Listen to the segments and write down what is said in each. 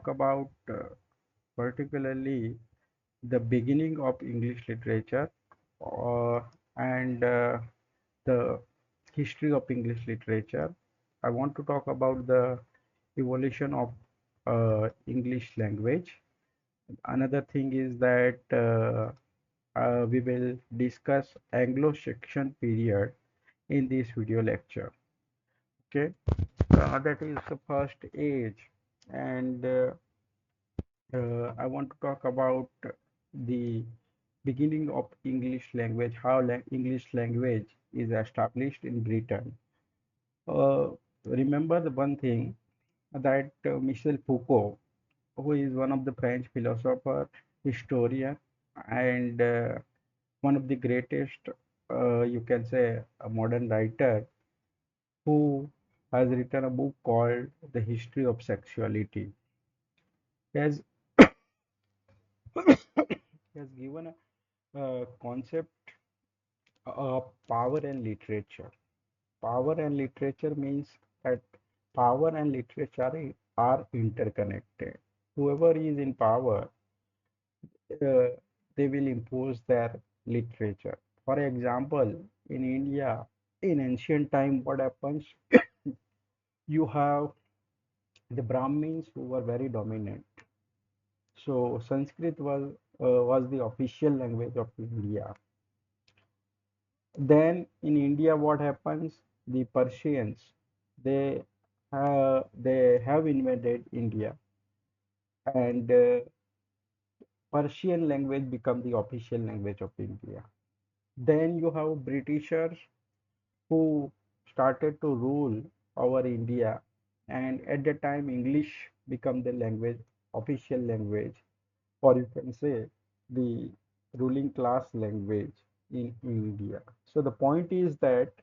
talk about particularly the beginning of English literature uh, and the history of English literature. I want to talk about the evolution of English language. Another thing is that we will discuss Anglo-Saxon period in this video lecture. Okay, that is the first age, and I want to talk about the beginning of English language, how English language is established in Britain. Uh, Remember the one thing that Michel Foucault, who is one of the French philosopher, historian, and one of the greatest, you can say, a modern writer, who has written a book called The History of Sexuality. He has, he has given a concept of power and literature. Power and literature means that power and literature are interconnected. Whoever is in power, uh, they will impose their literature. For example, in India, in ancient time, what happens? You have the Brahmins who were very dominant. So Sanskrit was the official language of India. Then in India, what happens? The Persians, they they have invaded India, and Persian language become the official language of India. Then you have Britishers who started to rule over India, and at the time English become the language, official language, or you can say the ruling class language in India. So the point is that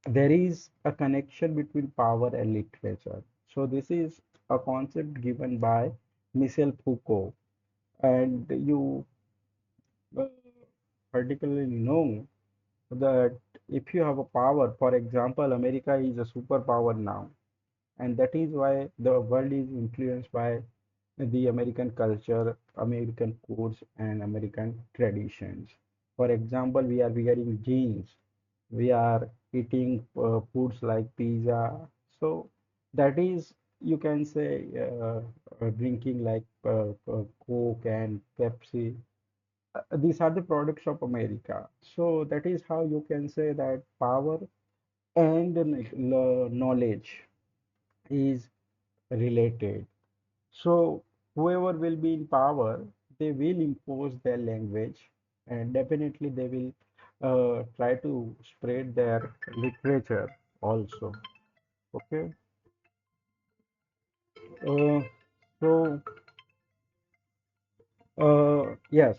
there is a connection between power and literature. So this is a concept given by Michel Foucault, and you uh, particularly know that if you have a power, for example, America is a superpower now, and that is why the world is influenced by the American culture, American codes, and American traditions. For example, we are wearing jeans, we are eating foods like pizza. So that is, you can say, drinking like Coke and Pepsi. These are the products of America. So that is how you can say that power and knowledge is related. So whoever will be in power, they will impose their language, and definitely they will try to spread their literature also. Okay. Uh, so yes,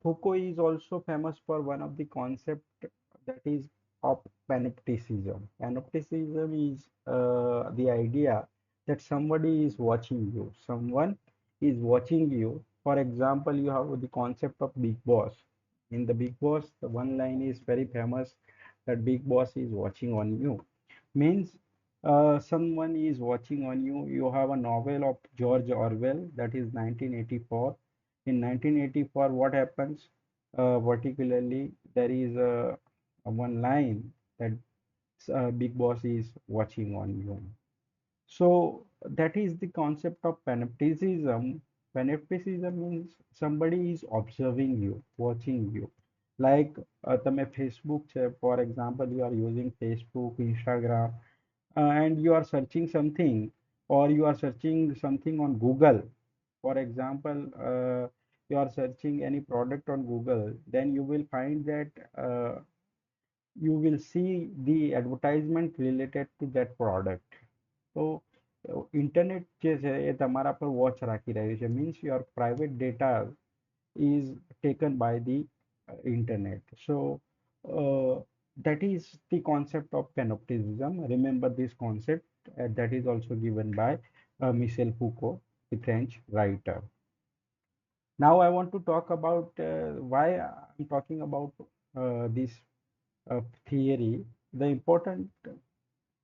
Foucault is also famous for one of the concept that is of panopticism. Panopticism is the idea that somebody is watching you. Someone is watching you. For example, you have the concept of Big Boss. In the Big Boss, the one line is very famous that Big Boss is watching on you. Means someone is watching on you. You have a novel of George Orwell that is 1984. In 1984, what happens? Particularly, there is a one line that Big Boss is watching on you. So that is the concept of panopticism. Panopticism means somebody is observing you, watching you. Like તમે Facebook છે, for example, you are using Facebook, Instagram, and you are searching something, or you are searching something on Google. For example, you are searching any product on Google, then you will find that you will see the advertisement related to that product. So internet જે છે એ તમારા પર watch રાખી રહ્યું છે, means your private data is taken by the internet. So uh, that is the concept of panopticism. Remember this concept, that is also given by Michel Foucault, the French writer. Now I want to talk about why I'm talking about this theory. The important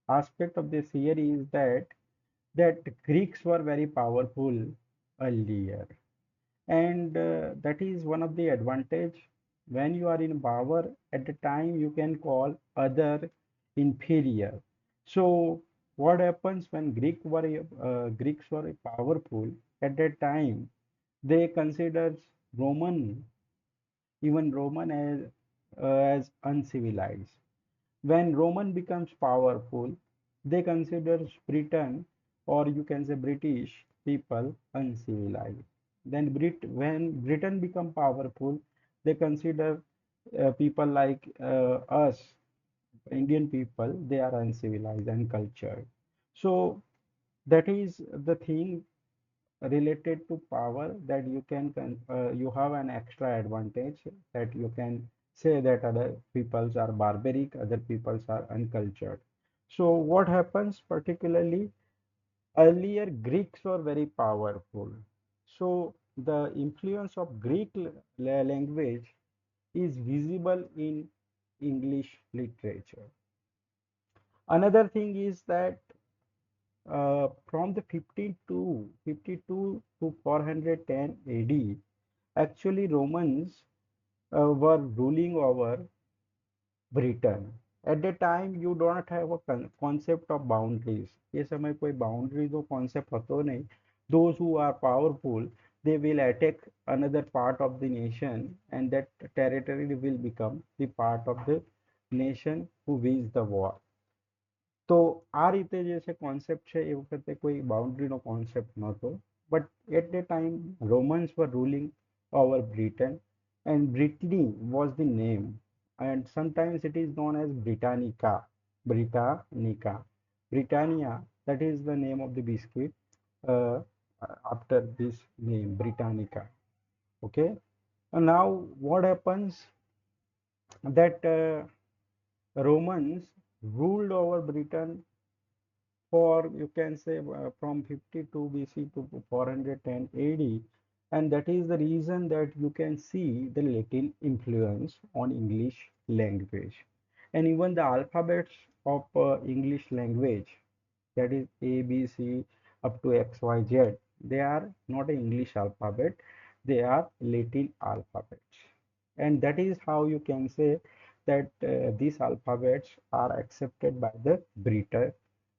aspect of this theory is that that Greeks were very powerful earlier, and that is one of the advantage. When you are in power at the time, you can call other inferior. So what happens when Greeks were powerful at that time? They considered Roman, even Roman, as uncivilized. When Roman becomes powerful, they consider Britain, or you can say British people, uncivilized. Then when Britain become powerful, they consider people like us, Indian people, they are uncivilized and cultured. So that is the thing related to power, that you have an extra advantage, that you can say that other peoples are barbaric, other peoples are uncultured. So what happens, particularly earlier Greeks were very powerful, so the influence of Greek language is visible in English literature. Another thing is that from the 52 to 410 AD, actually Romans were ruling over Britain. At the time, you don't have a concept of boundaries. ये समय कोई boundaries or concept होतो नहीं. Those who are powerful, they will attack another part of the nation, and that territory will become the part of the nation who wins the war. તો આ રીતે જે છે કોન્સેપ્ટ છે એ વખતે કોઈ બાઉન્ડ્રીનો કોન્સેપ્ટ નહોતો. But at the time Romans were ruling over Britain, and Brittany was the name, and sometimes it is known as Britannica. Britannica. Britannia, that is the name of the biscuit uh, after this name, Britannica. Okay. And now what happens, that Romans ruled over Britain for, you can say, from 52 BC to 410 AD, and that is the reason that you can see the Latin influence on English language. And even the alphabets of English language, that is A, B, C up to X, Y, Z, they are not an English alphabet, they are Latin alphabets. And that is how you can say that these alphabets are accepted by the British,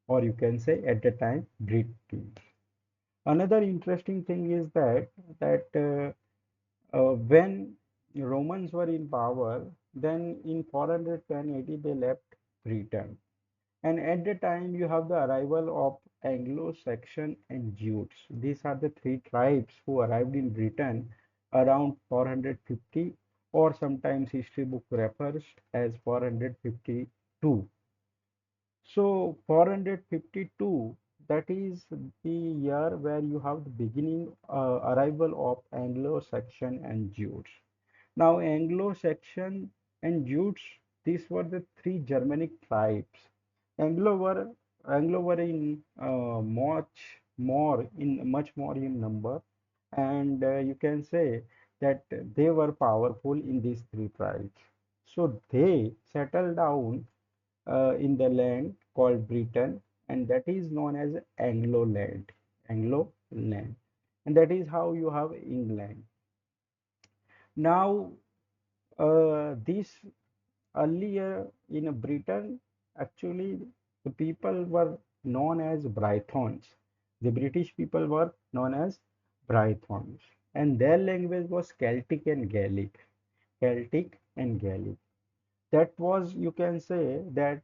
or you can say at the time British. Another interesting thing is that when Romans were in power, then in 410 AD they left Britain. And at the time, you have the arrival of Anglo-Saxon and Jutes. These are the three tribes who arrived in Britain around 450, or sometimes history book refers as 452. So 452, that is the year where you have the beginning arrival of Anglo-Saxon and Jutes. Now Anglo-Saxon and Jutes, these were the three Germanic tribes. Anglo were Anglo were in much more in number, and you can say that they were powerful in these three tribes. So they settled down in the land called Britain, and that is known as Anglo land. Anglo land, and that is how you have England. Now, this earlier in Britain, actually, the people were known as Brythons. The British people were known as Brythons, and their language was Celtic and Gaelic. Celtic and Gaelic. That was, you can say that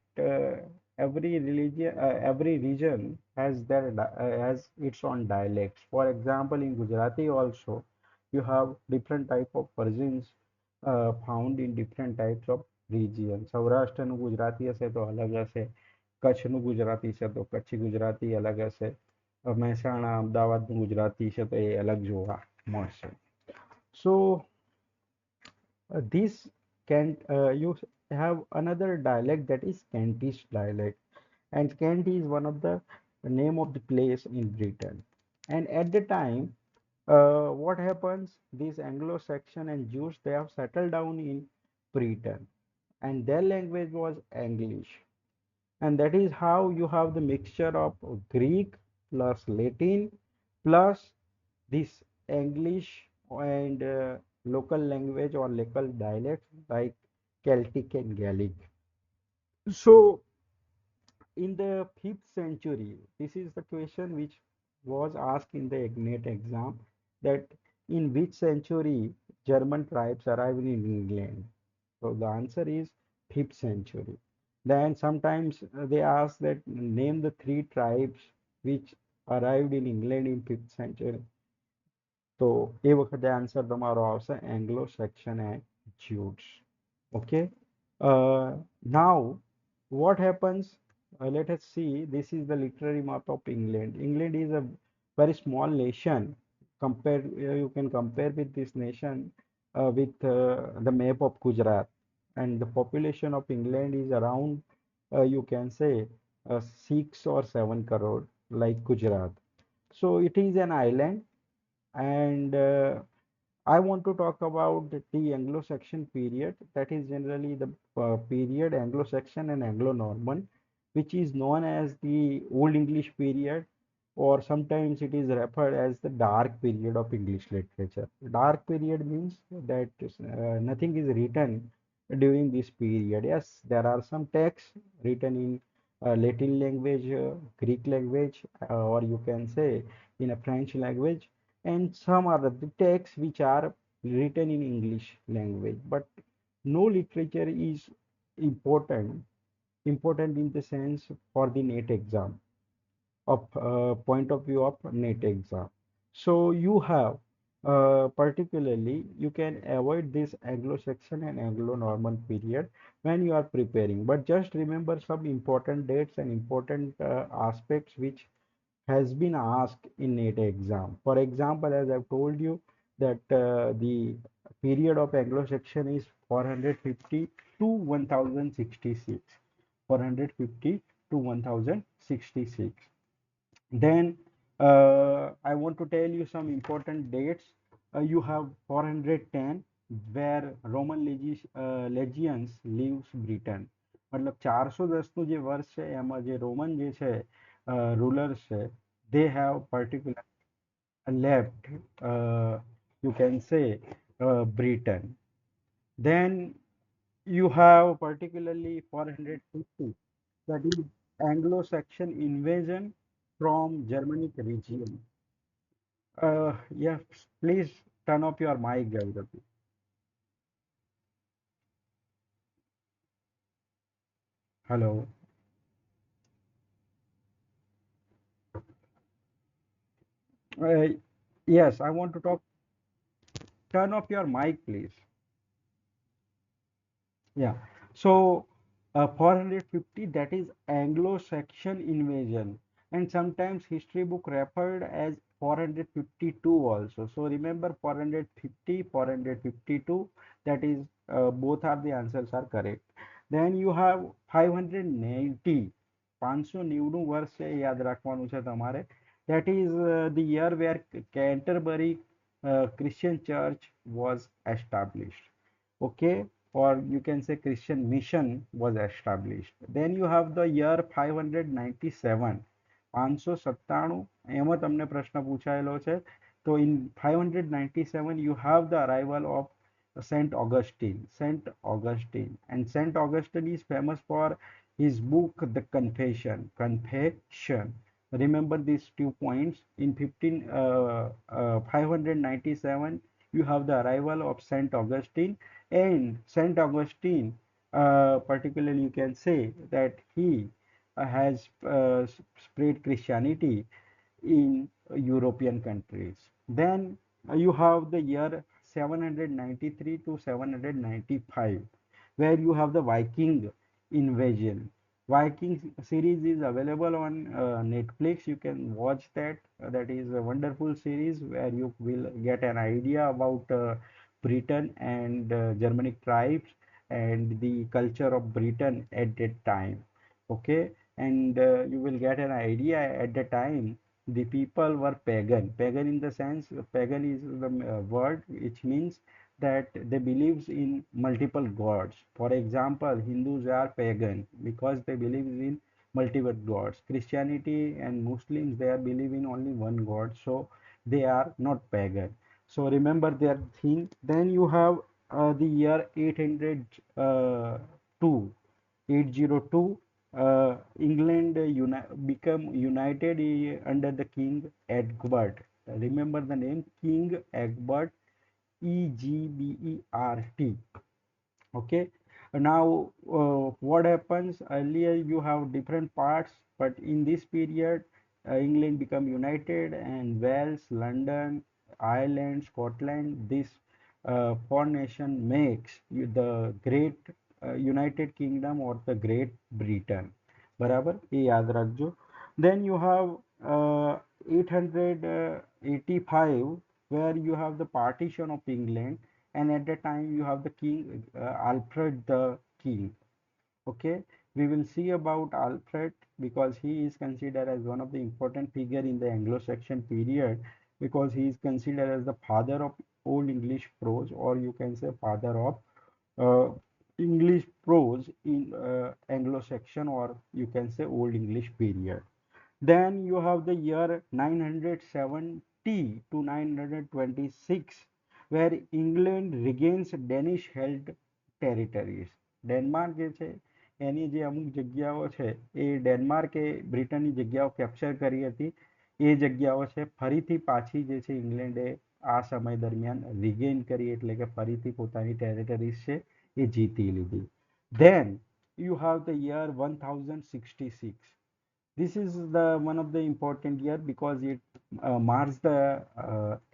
every region has has its own dialects. For example, in Gujarati also, you have different type of versions found in different types of region. સૌરાષ્ટ્રનું ગુજરાતી હશે તો અલગ હશે, કચ્છનું ગુજરાતી છે તો કચ્છી ગુજરાતી અલગ હશે, મહેસાણા અમદાવાદનું ગુજરાતી છે તો એ અલગ જોવા મળશે. So this can you have another dialect, that is Kentish dialect, and Kent is one of the name of the place in Britain. And at the time, what happens? These Anglo-Saxon and Jews, they have settled down in Britain, and their language was English, and that is how you have the mixture of Greek plus Latin plus this English and local language or local dialects like Celtic and Gaelic. So in the 5th century, this is the question which was asked in the Ignat exam, that in which century German tribes arrived in England. So the answer is 5th century. Then sometimes they ask that name the three tribes which arrived in England in 5th century. તો એ વખતે answer તમારો આવશે Anglo Saxon and Jutes. Okay. Now what happens? Let us see. This is the literary map of England. England is a very small nation. Compare, you can compare with this nation with the map of Gujarat, and the population of England is around, you can say, 6 or 7 crore, like Gujarat. So it is an island, and I want to talk about the Anglo-Saxon period. That is generally the period Anglo-Saxon and Anglo-Norman, which is known as the Old English period, or sometimes it is referred as the dark period of English literature. Dark period means that nothing is written during this period. Yes, there are some texts written in Latin language, Greek language, or you can say in a French language, and some are the texts which are written in English language. But no literature is important, important in the sense for the NET exam, of point of view of NET exam. So you have particularly you can avoid this Anglo-Saxon and Anglo-Norman period when you are preparing. But just remember some important dates and important aspects which has been asked in NET exam. For example, as I've told you that the period of Anglo-Saxon is 450 to 1066. 450 to 1066. Then I want to tell you some important dates. You have 410 where Roman legions leaves Britain. मतलब 410 નું જે વર્ષ છે એમાં જે Roman જે છે rulers છે, they have particular left, you can say, Britain. Then you have particularly 450, that is Anglo-Saxon invasion from Germanic region. Yes, please turn off your mic, Jagdapi. Hello. Uh, yes, I want to talk. Turn off your mic, please. Yeah. So 450, that is Anglo-Saxon invasion, and sometimes history book referred as 452 also. So remember 450, 452. That is both are the answers are correct. Then you have 590. 590 વર્ષ છે યાદ રાખવાનું છે તમારે. That is the year where Canterbury Christian Church was established. Okay, or you can say Christian mission was established. Then you have the year 597. 597 એમાં તમને પ્રશ્ન પૂછાયેલો છે. તો in 597 you have the arrival of Saint Augustine. Saint Augustine, and Saint Augustine is famous for his book The Confession. Confession. Remember these 2 points. In 597 you have the arrival of Saint Augustine, and Saint Augustine, particularly, you can say that he has spread Christianity in European countries. Then you have the year 793 to 795, where you have the Viking invasion. Viking series is available on Netflix. You can watch that. That is a wonderful series where you will get an idea about Britain and Germanic tribes and the culture of Britain at that time. Okay, and you will get an idea at the time the people were pagan. Pagan in the sense, pagan is the word which means that they believes in multiple gods. For example, Hindus are pagan because they believe in multiple gods. Christianity and Muslims, they are believe in only one God, so they are not pagan. So remember their thing. Then you have the year 802, 802. England become united under the King Egbert. Remember the name King Egbert, Egbert. Okay. Now what happens earlier, you have different parts, but in this period England become united, and Wales, London, Ireland, Scotland, this four nation makes the great United Kingdom or the Great Britain. બરાબર એ યાદ રાખજો. Then you have 885, where you have the partition of England, and at that time you have the king Alfred the king. Okay, we will see about Alfred because he is considered as one of the important figure in the Anglo-Saxon period, because he is considered as the father of old English prose, or you can say father of uh, English prose in Anglo-Saxon, or you can say old English period. Then you have the year 970 to 926, where England regains Danish held territories. Denmark જે છે એની જે અમુક જગ્યાઓ છે એ ડેનમાર્કે બ્રિટનની જગ્યાઓ capture કરી હતી. એ જગ્યાઓ છે ફરીથી પાછી જે છે ઇંગ્લેન્ડે આ સમય દરમિયાન રિગેઇન કરી, એટલે કે ફરીથી પોતાની ટેરિટરીઝ છે એ જીતી લીધી. Then you have the year 1066. This is the one of the important year because it marks the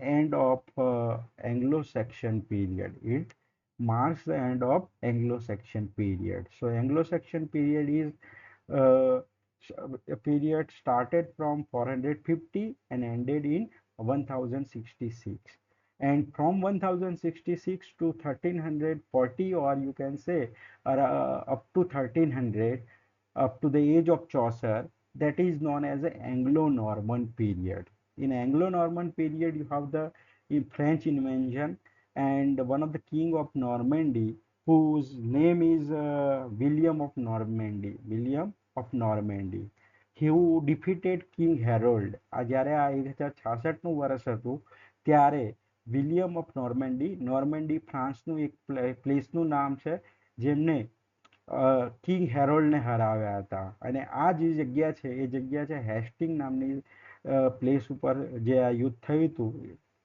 end of Anglo-Saxon period. It marks the end of Anglo-Saxon period. So Anglo-Saxon period is uh, a period started from 450 and ended in 1066. And from 1066 to 1340, or you can say up to 1300, up to the age of Chaucer, that is known as the Anglo-Norman period. In Anglo-Norman period, you have the French invasion, and one of the king of Normandy, whose name is William of Normandy. William of Normandy. Who defeated King Harold. જ્યારે આ 1066નું વર્ષ હતું ત્યારે William of Normandy, Normandy ફ્રાન્સનું એક પ્લેસનું નામ છે જેમને king હેરોલ્ડને હરાવ્યા હતા. અને આ જે જગ્યા છે એ જગ્યા છે હેસ્ટિંગ નામની પ્લેસ ઉપર જે આ યુદ્ધ થયું હતું.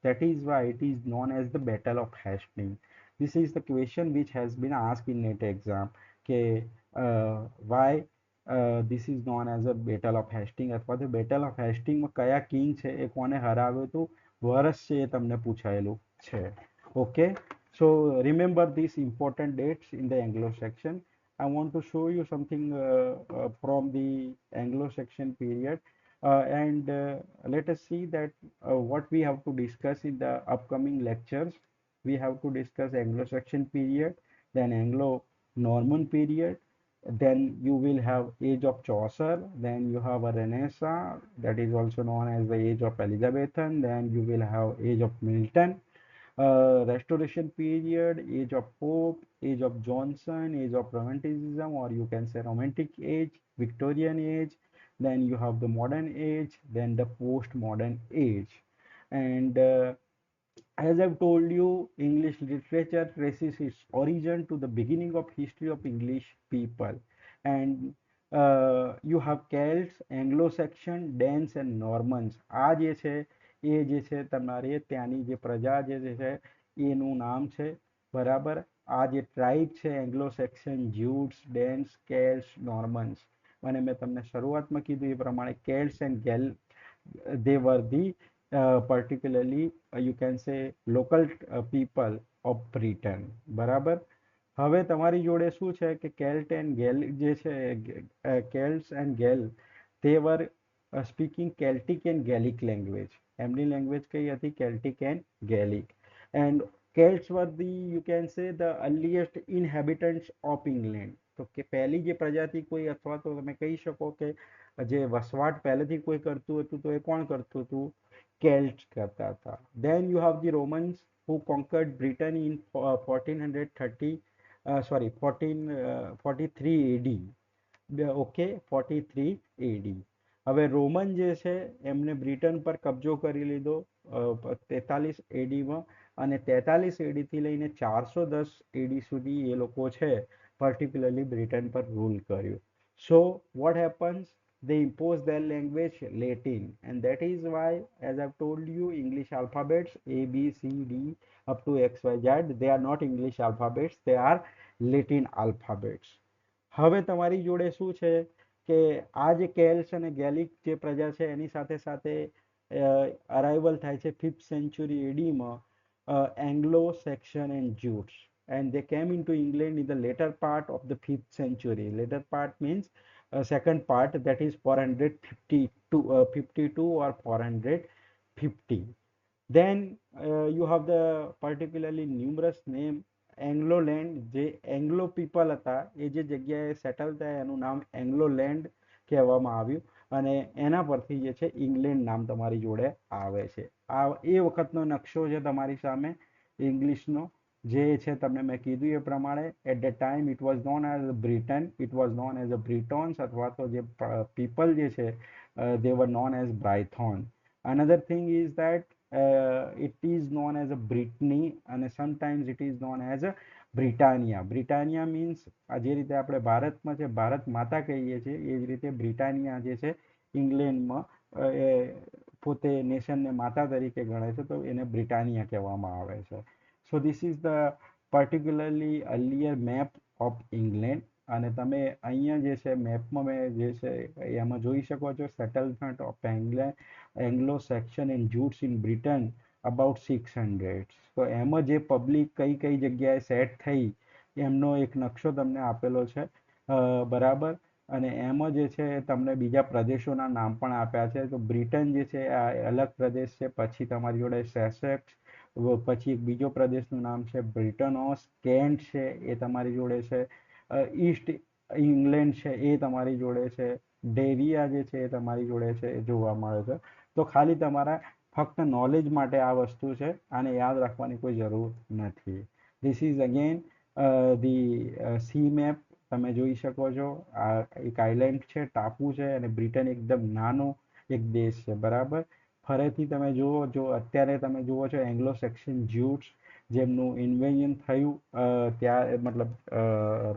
That is why it is known as the Battle of Hastings. This is the question which has been asked in NET exam કે why this is known as a Battle of Hastings, અથવા તો Battle of Hastings માં કયા king છે એ કોને હરાવ્યો હતું, વર્ષ છે એ તમને પૂછાયેલું છે. Okay, so remember these important dates in the Anglo-Saxon. I want to show you something from the Anglo-Saxon period, and let us see that what we have to discuss in the upcoming lectures. We have to discuss Anglo-Saxon period, then Anglo-Norman period, then you will have age of Chaucer, then you have a Renaissance, that is also known as the age of Elizabethan, then you will have age of Milton, Restoration period, age of Pope, age of Johnson, age of Romanticism, or you can say Romantic age, Victorian age, then you have the modern age, then the postmodern age. And as I've told you, English literature traces its origin to the beginning of history of English people. And you have Celts, Anglo-Saxon, Danes and Normans. આ જે છે એ જે છે તમારે ત્યાંની જે પ્રજા જે છે એનું નામ છે. બરાબર, આ જે ટ્રાઇબ છે Anglo Saxon, Jutes, Danes, Celts, Normans. અને મેં તમને શરૂઆતમાં કીધું એ પ્રમાણે Celts and Gael, they were the particularly you can say local people of Britain. બરાબર, હવે તમારી જોડે શું છે કે કેલ્ટ એન્ડ ગેલ જે છે, Celts and Gael, they were speaking Celtic and Gaelic language. એમની લેંગ્વેજ કઈ હતી? Celtic and Gaelic. And Celts were the, you can say, the earliest inhabitants of England. તો કે પહેલી જે પ્રજાતિ કોઈ, અથવા તો તમે કહી શકો કે જે વસવાટ પહેલેથી કોઈ કરતું હતું તો એ કોણ કરતું હતું? Celts કરતા હતા. Then you have the Romans who conquered Britain in 1430, sorry, 1443 AD. Okay 43 એડી. હવે રોમન જે છે એમને બ્રિટન પર કબજો કરી લીધો 43 એડીમાં, અને 43 એડીથી લઈને 410 એડી સુધી એ લોકો છે પર્ટિક્યુલરલી બ્રિટન પર રૂલ કર્યું. સો what happens, they impose their language Latin, and that is why, as I've told you, English alphabets A B C D up to XYZ, they are not English alphabets, they are Latin alphabets. હવે તમારી જોડે શું છે કે આ જે કેલ્સ અને gallic જે પ્રજા છે એની સાથે સાથે અરાઇવલ થાય છે 5th સેન્ચુરી એડીમાં Anglo Saxon and Jutes, and they came into England in the later part of the 5th century. Later part means second part, that is 452, 52 or 450. Then you have the particularly numerous name Anglo land. જે Anglo people હતા એ જે જગ્યાએ settle થયા એનું નામ Anglo land કહેવામાં આવ્યું, અને એના પરથી જે છે ઇંગ્લેન્ડ નામ તમારી જોડે આવે છે. આ એ વખતનો નકશો છે તમારી સામે ઇંગ્લિશનો, જે છે તમને મેં કીધું એ પ્રમાણે at the time it was known as Britain, it was known as a Britons, અથવા તો જે પીપલ જે છે they were known as Brython. Another thing is that it is known as a Brittany, and sometimes it is known as a Britannia. Britannia means જે રીતે આપણે ભારતમાં છે ભારત માતા કહીએ છીએ એ જ રીતે બ્રિટાનિયા જે છે ઇંગ્લેન્ડમાં પોતે નેશનને માતા તરીકે ગણે છે, તો એને બ્રિટાનિયા કહેવામાં આવે છે. So this is the particularly earlier map of England. અને તમે અહીંયા જે છે મેપમાં મેં જે છે એમાં જોઈ શકો છો settlement of Anglo Saxon and Jutes in Britain about 600. તો એમાં જે પબ્લિક કઈ કઈ જગ્યાએ સેટ થઈ એમનો એક નકશો તમને આપેલો છે બરાબર. અને એમાં જે છે તમને બીજા પ્રદેશોના નામ પણ આપ્યા છે. તો બ્રિટન જે છે આ અલગ પ્રદેશ છે. પછી તમારી જોડે સેસેક્સ, પછી એક બીજો પ્રદેશનું નામ છે બ્રિટનોસ, કેન્ટ છે એ તમારી જોડે છે, ઈસ્ટ ઇંગ્લેન્ડ છે એ તમારી જોડે છે, ડેરિયા જે છે એ તમારી જોડે છે એ જોવા મળે છે. તો ખાલી તમારા ફક્ત નોલેજ માટે આ વસ્તુ છે, આને યાદ રાખવાની કોઈ જરૂર નથી. This is again the C map. તમે જોઈ શકો છો આ એક આઇલેન્ડ છે, ટાપુ છે, અને બ્રિટન એકદમ નાનો એક દેશ છે બરાબર. ફરીથી તમે જુઓ, જો અત્યારે તમે જુઓ છો એંગ્લો સેક્શન જ્યુટ્સ જેમનું ઇન્વેન્શન થયું ત્યાં મતલબ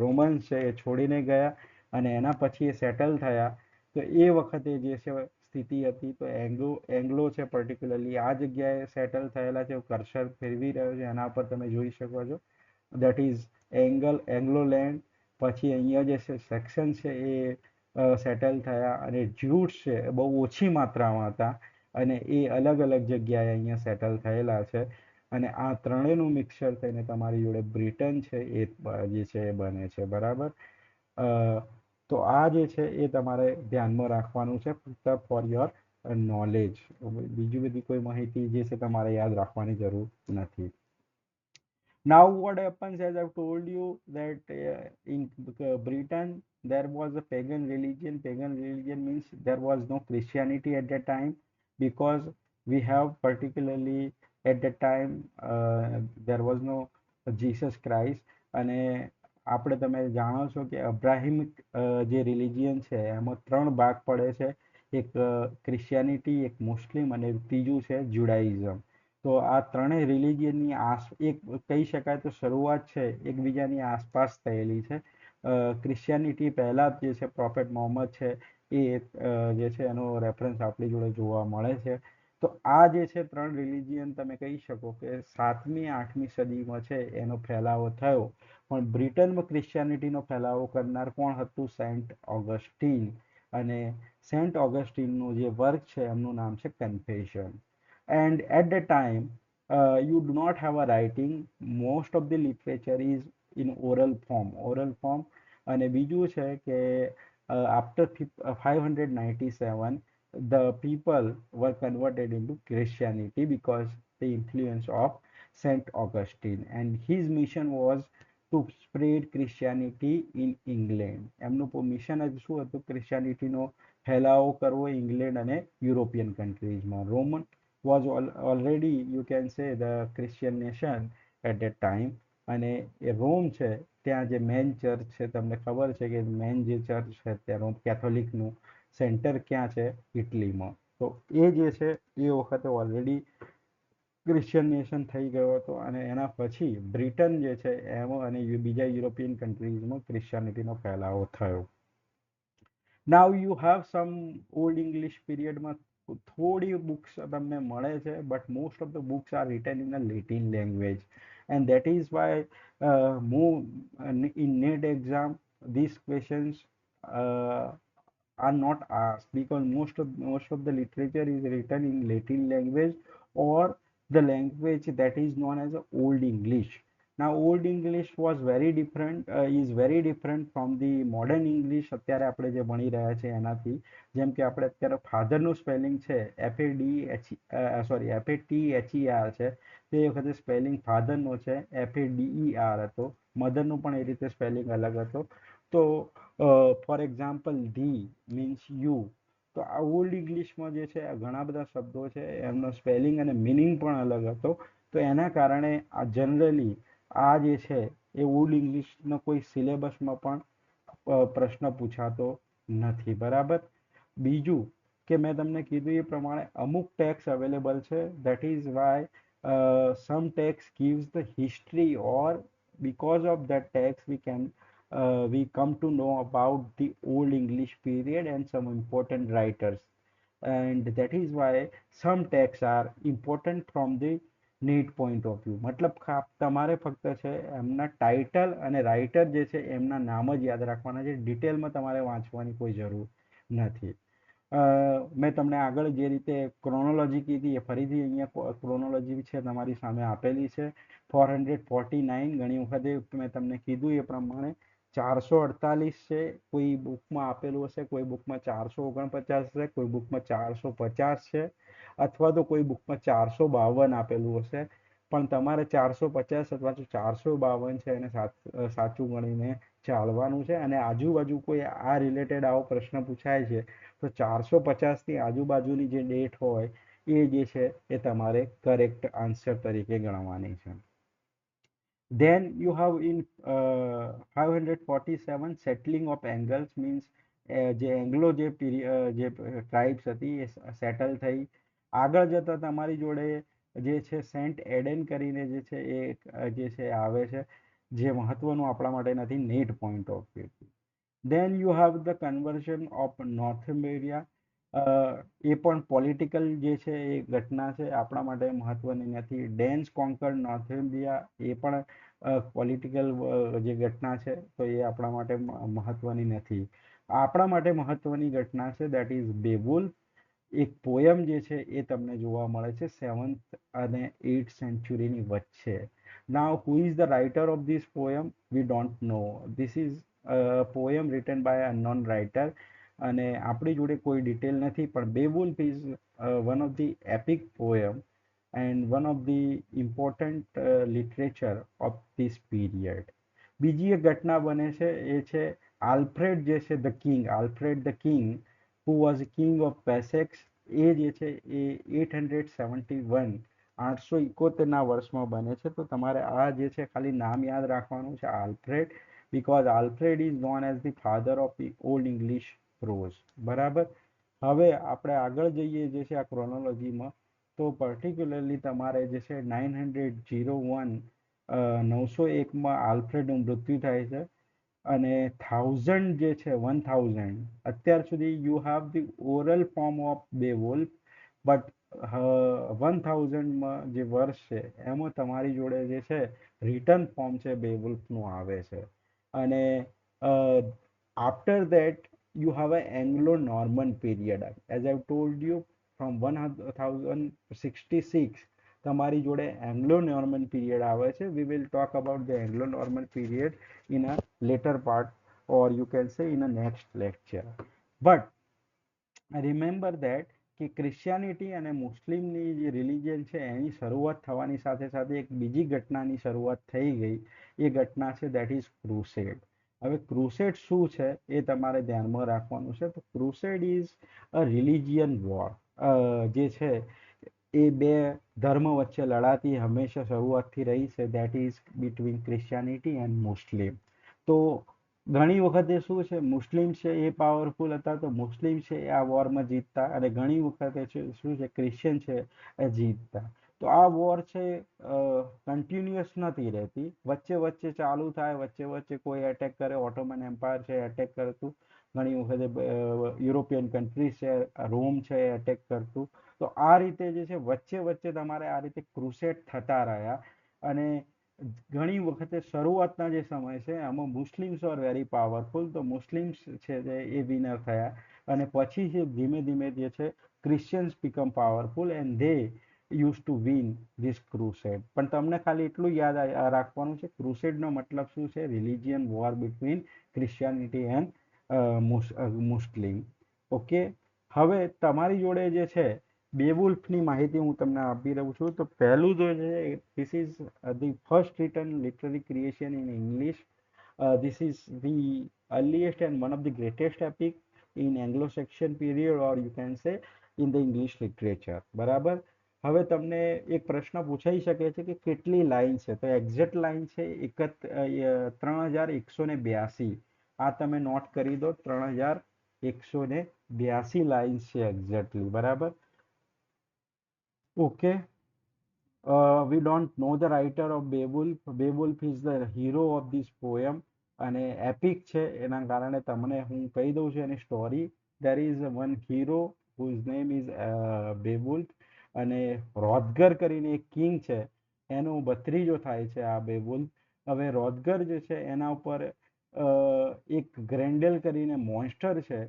રોમન્સ છે એ છોડીને ગયા અને એના પછી એ સેટલ થયા. તો એ વખતે જે છે સ્થિતિ હતી, તો એંગ્લો છે પર્ટિક્યુલરલી આ જગ્યાએ સેટલ થયેલા છે. કર્સર ફેરવી રહ્યો છે એના પર તમે જોઈ શકો છો, દેટ ઇઝ એંગ્લોલેન્ડ. પછી અહીંયા જે છે સેક્શન છે એ સેટલ થયા, અને જ્યુટ્સ છે બહુ ઓછી માત્રામાં હતા અને એ અલગ અલગ જગ્યાએ અહીંયા સેટલ થયેલા છે. અને આ ત્રણેયનું મિક્સર થઈને તમારી જોડે બ્રિટન છે એ જે છે એ બને છે બરાબર. તો આ જે છે એ તમારે ધ્યાનમાં રાખવાનું છે ફક્ત ફોર યોર નોલેજ. બીજી બધી કોઈ માહિતી જે છે તમારે યાદ રાખવાની જરૂર નથી. Now what happens, as I've told you, that in Britain there was a pagan religion. Pagan religion means there was no Christianity at that time, because we have particularly at that time there was no Jesus Christ. અને આપણે તમે જાણો છો કે અબ્રાહિમિક જે religion છે એમાં ત્રણ ભાગ પડે છે, એક ક્રિશ્ચિયાનિટી, એક મુસ્લિમ અને ત્રીજું છે જ્યુડાઇઝમ. તો આ ત્રણેય રિલિજિયનની એક કહી શકાય તો શરૂઆત છે એકબીજાની આસપાસ થયેલી છે. ક્રિશ્ચિયાનિટી પહેલાં જે છે પ્રોફેટ મોહમ્મદ છે એ જે છે એનો રેફરન્સ આપણી જોડે જોવા મળે છે. તો આ જે છે ત્રણ રિલિજિયન તમે કહી શકો કે 7મી 8મી સદીમાં છે એનો ફેલાવો થયો. પણ બ્રિટનમાં ક્રિશ્ચિયાનિટીનો ફેલાવો કરનાર કોણ હતું? સેન્ટ ઓગસ્ટીન. અને સેન્ટ ઓગસ્ટીનનું જે વર્ક છે એમનું નામ છે confession. And at that time you do not have a writing. Most of the literature is in oral form. અને બીજું છે કે after 597 the people were converted into Christianity because the influence of Saint Augustine, and his mission was to spread Christianity in England. એમનું mission જ શું હતું? ક્રિશ્ચિયાનિટીનો ફેલાવો કરવો ઇંગ્લેન્ડ અને યુરોપિયન કન્ટ્રીઝમાં. Roman was already, you can say, the Christian nation at that time. અને એ રોમ છે ત્યાં જે મેન ચર્ચ છે, તમને ખબર છે કે મેન જે ચર્ચ છે ત્યાં રોમ કેથોલિકનું સેન્ટર ક્યાં છે? ઇટલીમાં. તો એ જે છે એ વખતે ઓલરેડી ક્રિશ્ચિયન નેશન થઈ ગયો હતો, અને એના પછી બ્રિટન જે છે એમાં અને બીજા યુરોપિયન કન્ટ્રીઝમાં ક્રિશ્ચિયાનિટીનો ફેલાવો થયો. Now you have some old English પીરિયડમાં થોડી બુક્સ તમને મળે છે, but most of the books are written in a Latin language, and that is why in NET exam these questions are not asked, because most of the literature is written in Latin language, or the language that is known as Old English. Now Old English was very different, is very different from the modern English અત્યારે આપણે જે ભણી રહ્યા છે એનાથી. જેમ કે આપણે અત્યારે ફાધરનું સ્પેલિંગ છે FADHER છે, તે વખતે સ્પેલિંગ ફાધરનો છે FADER હતો, મધરનું પણ એ રીતે સ્પેલિંગ અલગ હતો. તો for example the means you. તો આ ઓલ્ડ ઇંગ્લિશમાં જે છે ઘણા બધા શબ્દો છે એમનો સ્પેલિંગ અને મિનિંગ પણ અલગ હતો. તો એના કારણે આ જનરલી આ જે છે એ ઓલ્ડ ઇંગ્લિશનો કોઈ સિલેબસમાં પણ પ્રશ્ન પૂછાતો નથી. બરાબર. બીજું કે મેં તમને કીધું એ પ્રમાણે અમુક ટેક્સ અવેલેબલ છે, that is Y some text gives the history, or because of that text we come to know about the old English period and some important writers, and that is why some texts are important from the NEET point of view. મતલબ તમારે ફક્ત છે એમના title અને writer જે છે એમના નામ જ યાદ રાખવાના છે, ડિટેલમાં તમારે વાંચવાની કોઈ જરૂર નથી. મેં તમને આગળ જે રીતે ક્રોનોલોજી કીધી એ ફરીથી અહીંયા ક્રોનોલોજી છે તમારી સામે આપેલી છે. 449 ઘણી વખતે મેં તમને કીધું એ પ્રમાણે 448 છે, કોઈ બુકમાં આપેલું હશે, કોઈ બુકમાં 449 હશે, કોઈ બુકમાં 450 છે, અથવા તો કોઈ બુકમાં 452 આપેલું હશે. પણ તમારે 450 અથવા તો 452 છે એને સાચું ગણીને ચાલવાનું છે. અને આજુબાજુ કોઈ આ રિલેટેડ આવો પ્રશ્ન પૂછાય છે તો 450ની આજુબાજુની જે ડેટ હોય એ જે છે એ તમારે કરેક્ટ આન્સર તરીકે ગણવાની છે. Then you have in 547 settling of Angles, means જે એંગ્લો જે ટ્રાઇબ્સ હતી એ સેટલ થઈ. આગળ જતા તમારી જોડે જે છે સેન્ટ એડન કરીને જે છે એ જે છે આવે છે, જે મહત્વનું આપણા માટે નથી net point of view. Then you have the conversion of Northumbria. એ પણ પોલિટિકલ જે છે એ ઘટના છે, આપણા માટે મહત્વની નથી. ડેન્સ કોન્કર નોર્થુમ્બ્રિયા, એ પણ પોલિટિકલ જે ઘટના છે તો એ આપણા માટે મહત્વની નથી. આપણા માટે મહત્વની ઘટના છે દેટ ઇઝ બેવુલ્ફ. એક પોયમ જે છે એ તમને જોવા મળે છે 7th અને 8th સેન્ચુરીની વચ્ચે. Now who is the writer of this poem? We don't know. This is poem written by unknown writer, અને આપણી જોડે કોઈ ડિટેલ નથી. પણ Beowulf is one of the epic poem and one of the important literature of this period. બીજી એક ઘટના બને છે એ છે આલ્ફ્રેડ જે છે the king, Alfred the king who was king of Wessex. એ જે છે એ 871 871ના વર્ષમાં બને છે. તો તમારે આ જે છે ખાલી નામ યાદ રાખવાનું છે Alfred, because Alfred is known as the father of the old English prose. બરાબર. હવે આપણે આગળ જઈએ જે છે આ ક્રોનોલોજીમાં, તો પર્ટિક્યુલરલી તમારે જે છે 901 901માં આલ્ફ્રેડનું મૃત્યુ થાય છે. અને 1000 જે છે 1000 અત્યાર સુધી you have the oral form of Beowulf, but 1000માં જે વર્ષ છે એમાં તમારી જોડે જે છે રિટર્ન ફોર્મ છે બેવોલ્ફનું આવે છે. અને after that you have an Anglo-Norman period. As I've told you, from 1066 તમારી જોડે Anglo-Norman period આવે છે. We will talk about the Anglo-Norman period in a later part, or you can say in a next lecture. But remember that કે Christianity અને મુસ્લિમની જે religion છે એની શરૂઆત થવાની સાથે સાથે એક બીજી ઘટનાની શરૂઆત થઈ ગઈ. એ ઘટના છે દેટ ઇઝ ક્રુસેડ. હવે ક્રુસેડ શું છે એ તમારે ધ્યાનમાં રાખવાનું છે. તો ક્રુસેડ ઇઝ અ રિલિજિયન વોર જે છે એ બે ધર્મ વચ્ચે લડાતી હંમેશા શરૂઆતથી રહી છે, that is between Christianity and Muslim. તો ઘણી વખતે શું છે, મુસ્લિમ છે એ પાવરફુલ હતા, તો મુસ્લિમ છે એ આ વોરમાં જીતતા, અને ઘણી વખતે શું છે, ક્રિશ્ચિયન છે એ જીતતા. તો આ વોર છે કન્ટિન્યુઅસ નથી રહેતી, વચ્ચે વચ્ચે ચાલુ થાય, વચ્ચે વચ્ચે કોઈ એટેક કરે, ઓટોમન એમ્પાયર છે એટેક કરતું, ઘણી વખતે યુરોપિયન કન્ટ્રીઝ છે, રોમ છે એટેક કરતું. તો આ રીતે જે છે વચ્ચે વચ્ચે તમારે આ રીતે ક્રુસેડ થતા રહ્યા. અને ઘણી વખતે શરૂઆતના જે સમય છે આમાં મુસ્લિમ્સ આર વેરી પાવરફુલ, તો મુસ્લિમ્સ છે એ વિનર થયા. અને પછી છે ધીમે ધીમે જે છે Christians become powerful and they use to win this crusade. પણ તમને ખાલી એટલું યાદ રાખવાનું છે, ક્રુસેડનો મતલબ શું છે, religion war between Christianity and Muslim. Okay, હવે તમારી જોડે જે છે બેવુલ્ફની માહિતી હું તમને આપી રહ્યો છું. તો પહેલું જો છે, this is the first return literary creation in English. This is the earliest and one of the greatest epic in Anglo-Saxon period, or you can say in the English literature. બરાબર. હવે તમને એક પ્રશ્ન પૂછાઈ શકે છે કે કેટલી લાઈન છે, તો એક્ઝેક્ટ લાઈન છે 3182. આ તમે નોટ કરી દો, 3182 લાઈન છે એક્ઝેક્ટલી. બરાબર. Okay. We don't know the writer of Beowulf. Beowulf is the hero of this poem. અને એપિક છે એના કારણે તમને હું કહી દઉં છું એની story. There is one hero whose name is Beowulf, અને રોદગર કરીને એક કિંગ છે, એનો ભત્રીજો થાય છે આ બેવુલ્ફ. હવે રોદગર જે છે એના ઉપર એક ગ્રેન્ડેલ કરીને મોન્સ્ટર છે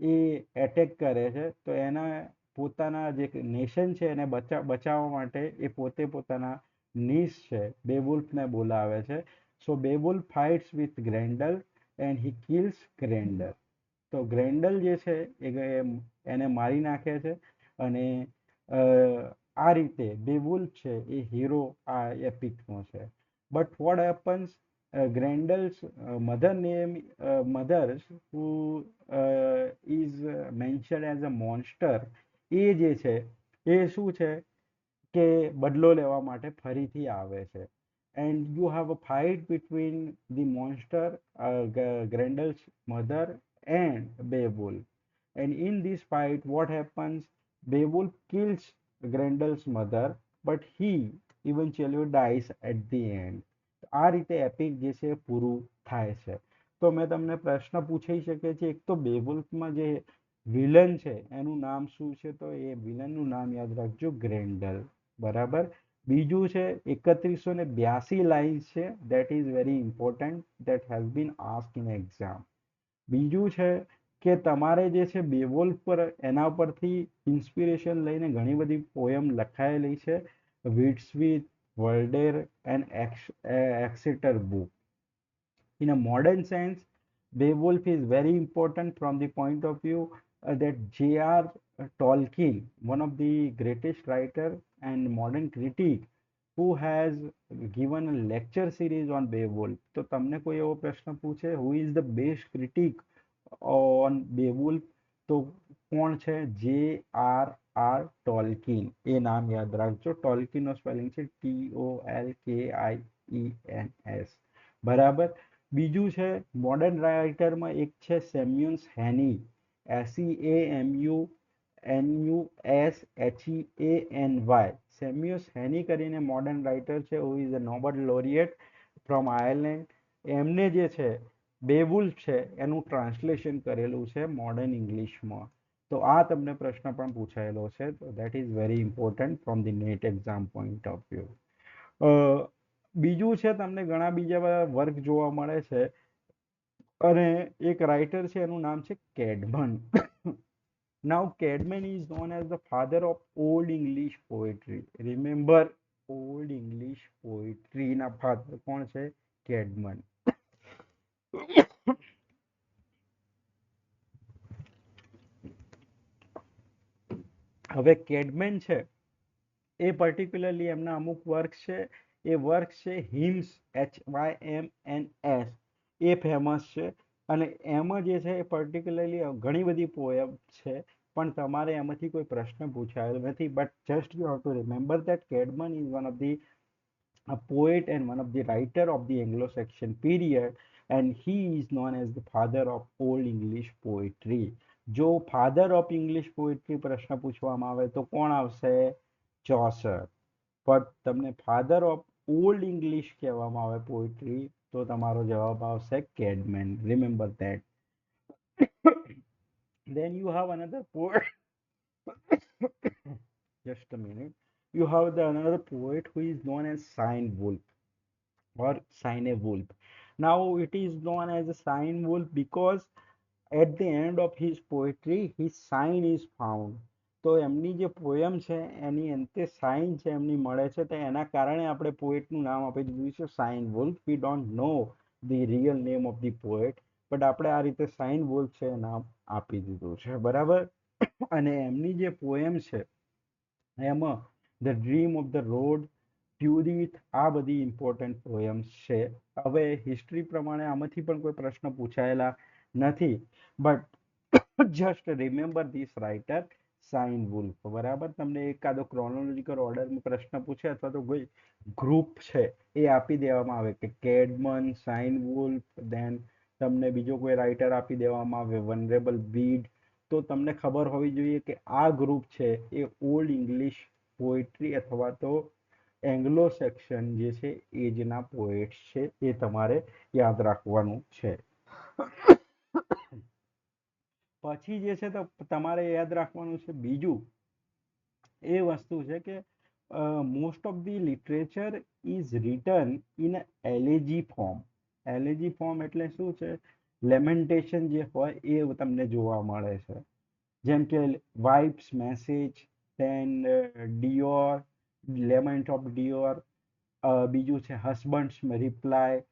એ એટેક કરે છે. તો એના પોતાના જે નેશન છે એને બચાવવા માટે એ પોતે પોતાના નીસ છે બેવુલ્ફને બોલાવે છે. So Beowulf fights with Grendel and he kills Grendel. તો ગ્રેન્ડલ જે છે એને મારી નાખે છે. અને આ રીતે બેવુલ્ફ છે એ હીરો આ એપિકનો છે. But what happens, Grendel's mothers who is mention as a monster, એ જે છે એ શું છે કે બદલો લેવા માટે ફરીથી આવે છે. And you have a fight between the monster, Grendel's mother and Beowulf. And in this fight, what happens? Beowulf kills Grendel's mother, but he eventually dies at the end. આ રીતે એપિક જે છે પૂરું થાય છે. તો મેં તમને પ્રશ્ન પૂછાઈ શકે છે, એક તો બેવુલ્ફમાં જે વિલન છે એનું નામ શું છે, તો એ વિલનનું નામ યાદ રાખજો, ગ્રેન્ડલ. બરાબર. બીજું છે 3182 લાઇન્સ છે, that is very important, that has been ask in exam. બીજું છે કે તમારે જે છે બેવોલ્ફ પર એના પરથી ઇન્સ્પિરેશન લઈને ઘણી બધી પોયમ લખાયેલી છે, Widsith, Waldere and Exeter book. In a modern sense, Beowulf is very important from the point of view that J.R. Tolkien, one of the greatest writer and modern critic, who has given a lecture series on Beowulf. તો તમને કોઈ એવો પ્રશ્ન પૂછે, who is the best critic on Beowulf, તો કોણ છે? J.R.R. ટોલ્કીન. એ નામ યાદ રાખજો. ટોલ્કીનનો સ્પેલિંગ છે TOLKIENS. બરાબર. બીજું છે મોડર્ન રાઇટરમાં એક છે સેમ્યુઅલ્સ હેની, SEAMUNUSHEANY. સેમ્યુઅલ્સ હેની કરીને મોડર્ન રાઇટર છે, who is a Nobel laureate from Ireland. એમને જે છે બેવુલ્ફ છે એનું ટ્રાન્સલેશન કરેલું છે મોડર્ન ઇંગ્લિશમાં. તો આ તમને પ્રશ્ન પણ પૂછાયેલો છે, તો that is very important from the net exam point of view. બીજું છે તમને ઘણા બીજા બધા વર્ક જોવા મળે છે, અને એક રાઇટર છે એનું નામ છે Caedmon. Now Caedmon is known as the father of old English poetry. Remember, old English પોએટ્રીના ફાધર કોણ છે? કેડમન. હવે કેડમેન છે એ પર્ટિક્યુલરલી એમના અમુક વર્ક છે, એ વર્ક છે હિમ્સ, HYMNS. એ ફેમસ છે. અને એમાં જે છે એ પર્ટિક્યુલરલી ઘણી બધી પોયમ છે પણ તમારે એમાંથી કોઈ પ્રશ્ન પૂછાયેલો નથી. But just you have to remember that Caedmon is one of the a poet and one of the writer of the Anglo-Saxon period, and he is known as the father of old English poetry. જો father of English poetry પ્રશ્ન પૂછવામાં આવે તો કોણ આવશે? ચોસર. પણ તમને father of old English કહેવામાં આવે poetry તો તમારો જવાબ આવશે કેડમેન. Remember that. Then you have another poet. Just a minute. You have another poet who is known as Sign Wolf or Sine Wolf. Now it is known as a Sign Wolf because at the end of his poetry, his sign is found. તો એમની જે poem છે એની અંતે sign છે એમની મળે છે, તો એના કારણે આપણે પોએટનું નામ આપી દીધું છે Cynewulf. We don't know the real name of the poet, but આપણે આ રીતે સાઇન વોલ્ફ છે નામ આપી દીધું છે, બરાબર. અને એમની જે પોયમ છે એમાં the dream of the rood, ટ્યુરિથ, આ બધી ઇમ્પોર્ટન્ટ પોયમ્સ છે. હવે હિસ્ટ્રી પ્રમાણે આમાંથી પણ કોઈ પ્રશ્ન પૂછાયેલા નથી, but just remember this writer Cynewulf, બરાબર. તમને એકાદો ક્રોનોલોજીકલ ઓર્ડરમાં પ્રશ્ન પૂછે અથવા તો કોઈ ગ્રુપ છે એ આપી દેવામાં આવે કે કેડમન, સાઇન વુલ્ફ, દેન તમને બીજો કોઈ રાઇટર આપી દેવામાં આવે વનરેબલ બીડ, તો તમને ખબર હોવી જોઈએ કે આ ગ્રુપ છે એ ઓલ્ડ ઇંગ્લિશ પોએટ્રી અથવા તો એંગ્લો સેક્શન જે છે એજના પોએટ્સ છે, એ તમારે યાદ રાખવાનું છે. પછી જે છે તો તમારે યાદ રાખવાનું છે બીજું એ વસ્તુ છે કે most of the literature is written in elegy form. Elegy form એટલે શું છે? લેમેન્ટેશન જે હોય એ તમને જોવા મળે છે. જેમ કે વાઇફ્સ મેસેજ, દેન ડિયોર, લેમેન્ટ ઓફ ડિયોર, બીજું છે હસબન્ડ્સ રિપ્લાય.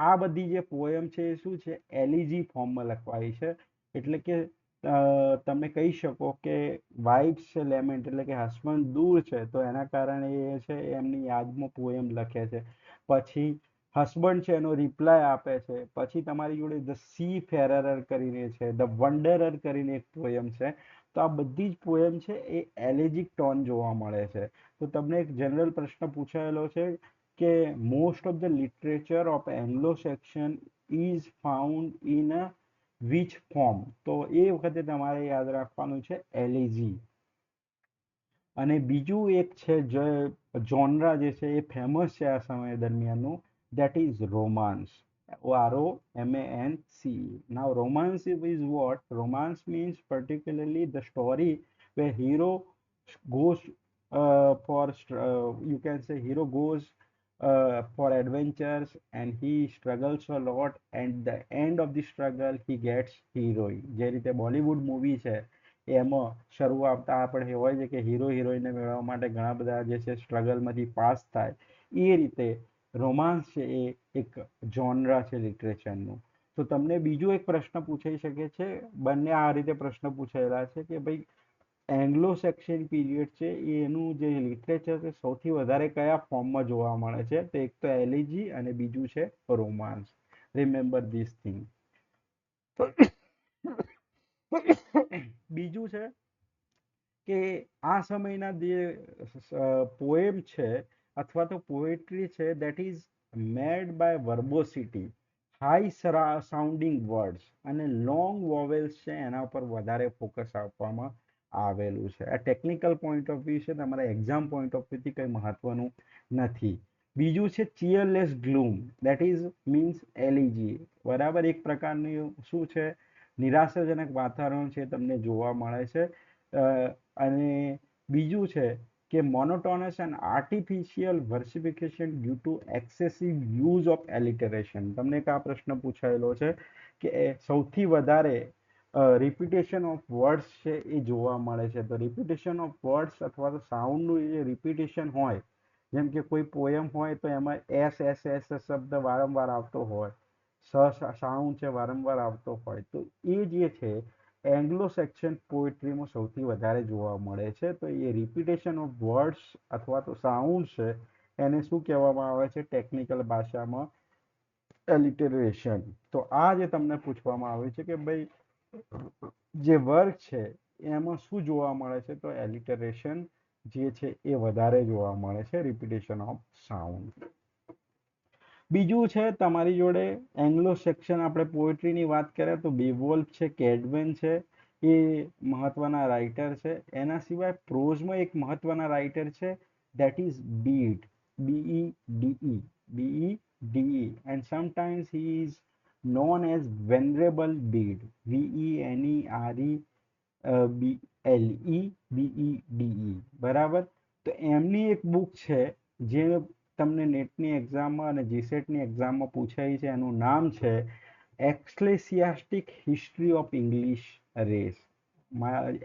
આ બધી જે પોયમ છે એ શું છે? એલિજી ફોર્મમાં લખવાઈ છે. એટલે કે તમે કહી શકો કે વાઇફ્સ છે લેમેન્ટ એટલે કે હસબન્ડ દૂર છે તો એના કારણે એ છે એમની યાદમાં પોયમ લખે છે. પછી હસબન્ડ છે એનો રિપ્લાય આપે છે. પછી તમારી જોડે ધ સી ફેરર કરીને છે, ધ વન્ડરર કરીને એક પોયમ છે. તો આ બધી જ પોયમ છે એ એલેજિક ટોન જોવા મળે છે. તો તમને એક જનરલ પ્રશ્ન પૂછાયેલો છે કે most of the literature of Anglo section is found in a which form, તો એ વખતે તમારે યાદ રાખવાનું છે એલેજી. અને બીજું એક છે જે જોનરા જે છે એ ફેમસ છે આ સમય દરમિયાનનું, that is romance. ROMANCE. Now romance is what? Romance means particularly the story where hero goes you can say hero goes for adventures and he struggles a lot, and the end of the struggle he gets heroine. જે રીતે Bollywood movie છે એમાં શરૂઆત આપણે હોય છે કે hero હિરોઈનને મેળવવા માટે ઘણા બધા જે છે સ્ટ્રગલમાંથી પાસ થાય, એ રીતે રોમાન્સ છે એ એક જોનરા છે લિટરેચરનું. તો તમને બીજો એક પ્રશ્ન પૂછાઈ શકે છે, બંને આ રીતે પ્રશ્ન પૂછાયેલા છે કે ભાઈ એંગ્લો સેક્શન પીરિયડ છે એનું જે લિટરેચર છે સૌથી વધારે કયા ફોર્મમાં જોવા મળે છે? તો એક તો એલિજી અને બીજું છે રોમાન્સ. Remember this thing. બીજું છે કે આ સમયના જે પોએમ છે અથવા તો પોએટ્રી છે that is made by verbosity, high sounding words અને લોંગ વોવેલ્સ છે એના ઉપર વધારે ફોકસ આપવામાં આવેલું છે. આ ટેકનિકલ પોઈન્ટ ઓફ વ્યૂ છે, તમારા એક્ઝામ પોઈન્ટ ઓફ વ્યૂથી કંઈ મહત્વનું નથી. બીજું છે ચીયરલેસ ગ્લૂમ, દેટ ઇઝ મીન્સ એલિજી, બરાબર. એક પ્રકારનું શું છે? નિરાશાજનક વાતાવરણ છે તમને જોવા મળે છે. અને બીજું છે કે monotonous and artificial versification due to excessive use of alliteration. તમને એક આ પ્રશ્ન પૂછાયેલો છે કે સૌથી વધારે રિપીટેશન ઓફ વર્ડ્સ છે એ જોવા મળે છે. તો રિપીટેશન ઓફ વર્ડ્સ અથવા તો સાઉન્ડનું જે રિપીટેશન હોય, જેમ કે કોઈ પોયમ હોય તો એમાં એસ એસ એસ શબ્દ વારંવાર આવતો હોય, સાઉન્ડ છે વારંવાર આવતો હોય, તો એ જે છે એંગ્લો સેક્શન પોએટ્રીમાં સૌથી વધારે જોવા મળે છે. તો એ રિપીટેશન ઓફ વર્ડ્સ અથવા તો સાઉન્ડ છે એને શું કહેવામાં આવે છે ટેકનિકલ ભાષામાં? એલિટરેશન. તો આ જે તમને પૂછવામાં આવ્યું છે કે ભાઈ જે વર્ક છે એમાં શું જોવા મળે છે તો એલિટરેશન જે છે એ વધારે જોવા મળે છે, રિપીટેશન ઓફ સાઉન્ડ. બીજું છે તમારી જોડે એંગ્લો સેક્શન, આપણે પોએટ્રીની વાત કરીએ તો બેવોલ્ફ છે, કેડવેન છે, એ મહત્વના રાઇટર છે. એના સિવાય પ્રોઝમાં એક મહત્વના રાઇટર છે, that is Bede, Bede, Bede, and sometimes he is known as Venerable Bede, Venerable, બરાબર. તો એમની એક બુક છે જે તમને નેટની એક્ઝામમાં અને જીસેટની એક્ઝામમાં પૂછાઈ છે, એનું નામ છે ecclesiastic history of English race.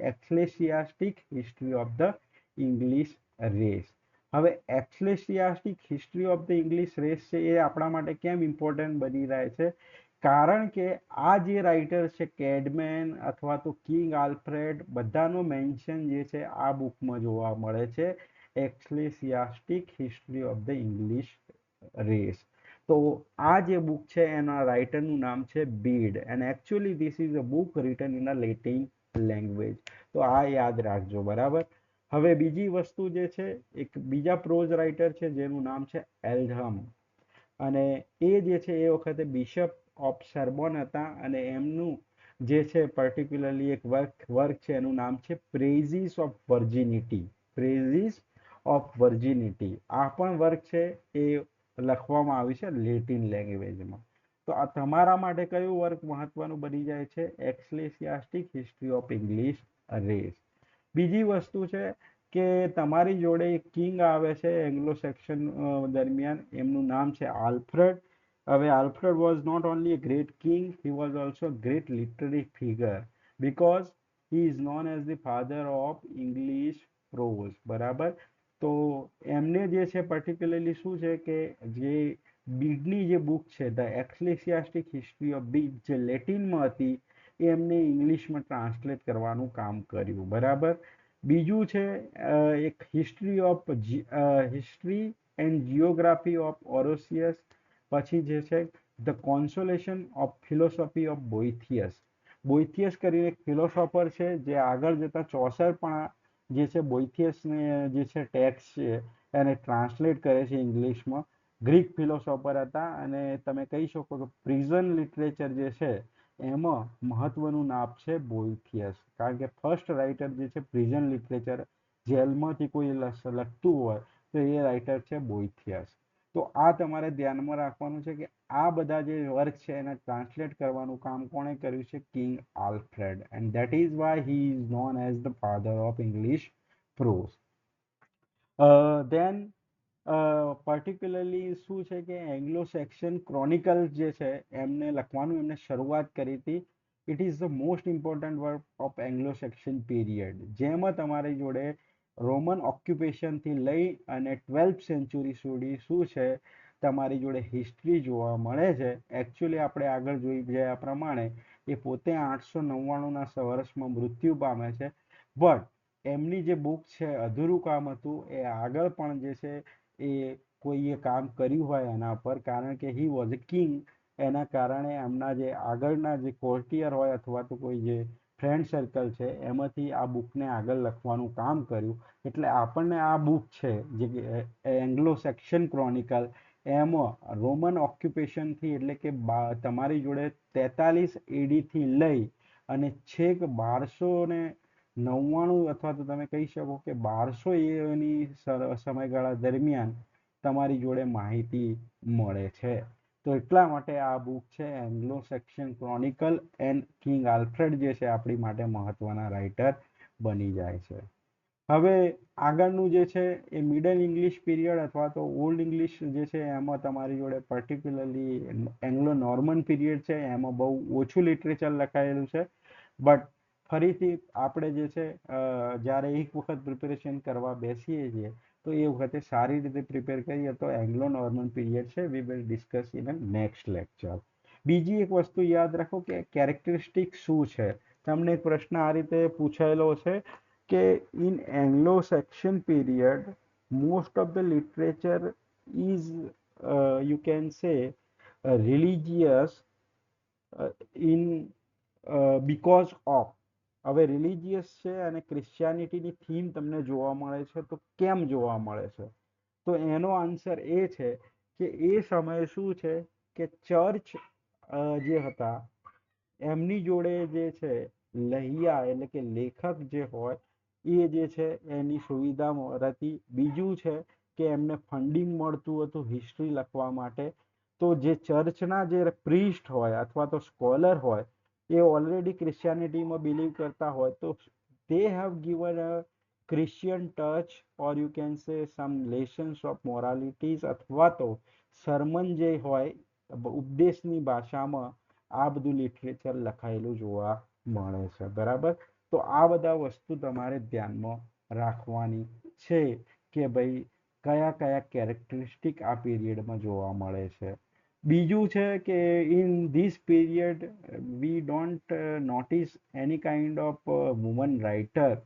Ecclesiastic history of the English race. હવે ecclesiastic history of the English race છે એ આપણા માટે કેમ ઇમ્પોર્ટન્ટ બની રહે છે, કારણ કે આ જે રાઇટર છે કેડમેન અથવા તો કિંગ આલ્ફ્રેડ, બધાનો મેન્શન જે છે આ બુકમાં જોવા મળે છે, ecclesiastic history of the English race. તો આ જે બુક છે એના રાઇટરનું નામ છે Bede, and actually this is a book written in a Latin language. તો આ યાદ રાખજો, બરાબર. હવે બીજી વસ્તુ જે છે, એક બીજા પ્રોઝ રાઇટર છે જેનું નામ છે એલ્ડહમ, અને એ જે છે એ વખતે બિશપ ઓફ સરબોન હતા, અને એમનું જે છે પર્ટિક્યુલરલી એક વર્ક છે એનું નામ છે પ્રેઝિસ ઓફ વર્જિનિટી. પ્રેઝિસ ઓફ વર્જિનિટી આ પણ વર્ક છે એ લખવામાં આવ્યું છે લેટિન લેંગ્વેજમાં. તો આ તમારા માટે કયું વર્ક મહત્વનું બની જાય છે, ecclesiastic history of English race. બીજી વસ્તુ છે કે તમારી જોડે એક કિંગ આવે છે એંગ્લો સેક્શન દરમિયાન, એમનું નામ છે આલ્ફ્રેડ. હવે Alfred was not only a great king, he was also a great literary figure because he is known as the father of English prose, બરાબર. તો એમને જે છે પર્ટિક્યુલરલી શું છે કે જે બીડની જે બુક છે ધ એક્સલેસિયાસ્ટિક હિસ્ટ્રી ઓફ બીડ, જે લેટિનમાં હતી એ એમને ઇંગ્લિશમાં ટ્રાન્સલેટ કરવાનું કામ કર્યું, બરાબર. બીજું છે એક હિસ્ટ્રી એન્ડ જીઓગ્રાફી ઓફ ઓરોસિયસ. પછી જે છે ધ કોન્સોલેશન ઓફ ફિલોસોફી ઓફ બોઇથિયસ. બોઇથિયસ કરીને એક ફિલોસોફર છે જે આગળ જતા ચોસર પણ જે છે બોઇથિયસને જે છે ટેક્સ છે એને ટ્રાન્સલેટ કરે છે ઇંગ્લિશમાં. ગ્રીક ફિલોસોફર હતા, અને તમે કહી શકો કે પ્રિઝન લિટરેચર જે છે એમાં મહત્વનું નામ છે બોઇથિયસ, કારણ કે ફર્સ્ટ રાઇટર જે છે પ્રિઝન લિટરેચર, જેલમાંથી કોઈ લખતું હોય તો એ રાઇટર છે બોઇથિયસ. તો આ તમારે ધ્યાનમાં રાખવાનું છે કે આ બધા જે વર્ક છે એને ટ્રાન્સલેટ કરવાનું કામ કોણે કર્યું છે, king Alfred, and that is why he is known as the father of English prose. Then particularly શું છે કે એંગ્લો સેક્શન ક્રોનિકલ જે છે એમને લખવાનું એમને શરૂઆત કરી હતી. It is the most important work of Anglo section period, જેમાં તમારી જોડે રોમન ઓક્યુપેશનથી લઈ અને 12th સેન્ચુરી સુધી શું છે તમારી જોડે હિસ્ટ્રી જોવા મળે છે. એકચ્યુઅલી આપણે આગળ જોઈ ગયા પ્રમાણે એ પોતે 899ના વર્ષમાં મૃત્યુ પામે છે, બટ એમની જે બુક છે અધૂરું કામ હતું, એ આગળ પણ જે છે એ કોઈએ કામ કર્યું હોય એના પર, કારણ કે હી વોઝ અ કિંગ. એના કારણે એમના જે આગળના જે કોર્ટિયર હોય અથવા તો કોઈ જે ફ્રેન્ડ સર્કલ છે એમાંથી આ બુકને આગળ લખવાનું કામ કર્યું. એટલે આપણને આ બુક છે જે એંગ્લો સેક્શન ક્રોનિકલ, એમાં રોમન ઓક્યુપેશનથી એટલે કે તમારી જોડે 43 એડીથી લઈ અને છેક 1299 અથવા તો તમે કહી શકો કે 1200 સમયગાળા દરમિયાન તમારી જોડે માહિતી મળે છે. તો એટલા માટે આ બુક છે Anglo section chronicle, and king Alfred જે છે આપણી માટે મહત્વના રાઇટર બની જાય છે. હવે આગળનું જે છે એ મિડલ ઇંગ્લિશ પીરિયડ અથવા તો ઓલ્ડ ઇંગ્લિશ જે છે એમાં તમારી જોડે પર્ટિક્યુલરલી એંગ્લો નોર્મન પીરિયડ છે, એમાં બહુ ઓછું લિટરેચર લખાયેલું છે. બટ ફરીથી આપણે જે છે જ્યારે એક વખત પ્રિપેરેશન કરવા બેસીએ છીએ તો એ વખતે સારી રીતે પ્રિપેર કરીએ તો એંગ્લો નોર્મન પીરિયડ છે we will discuss in a next lecture. બીજી એક વસ્તુ યાદ રાખો કે કેરેક્ટરિસ્ટિક શું છે. તમને એક પ્રશ્ન આ રીતે પૂછાયેલો છે કે in Anglo-Saxon period, most of the literature is, you can say, religious in because of. હવે રિલિજિયસ છે અને ક્રિશ્ચિયાનિટીની થીમ તમને જોવા મળે છે, તો કેમ જોવા મળે છે? તો એનો આન્સર એ છે કે એ સમયે શું છે કે ચર્ચ જે હતા એમની જોડે જે છે લહિયા એટલે કે લેખક જે હોય એ જે છે એની સુવિધા હતી. બીજું છે કે એમને ફંડિંગ મળતું હતું હિસ્ટ્રી લખવા માટે. તો જે ચર્ચના જે પ્રીસ્ટ હોય અથવા તો સ્કોલર હોય એ ઓલરેડી ક્રિશ્ચિયાનિટીમાં બિલીવ કરતા હોય, તો they have given a Christian touch or you can say some lessons of moralities અથવા તો સરમન જે હોય ઉપદેશની ભાષામાં આ બધું લિટરેચર લખાયેલું જોવા મળે છે. બરાબર, તો આ બધા વસ્તુ તમારે ધ્યાનમાં રાખવાની છે કે ભાઈ કયા કયા કેરેક્ટરિસ્ટિક આ પીરિયડમાં જોવા મળે છે. બીજું છે કે in this period we don't notice any kind of woman writer.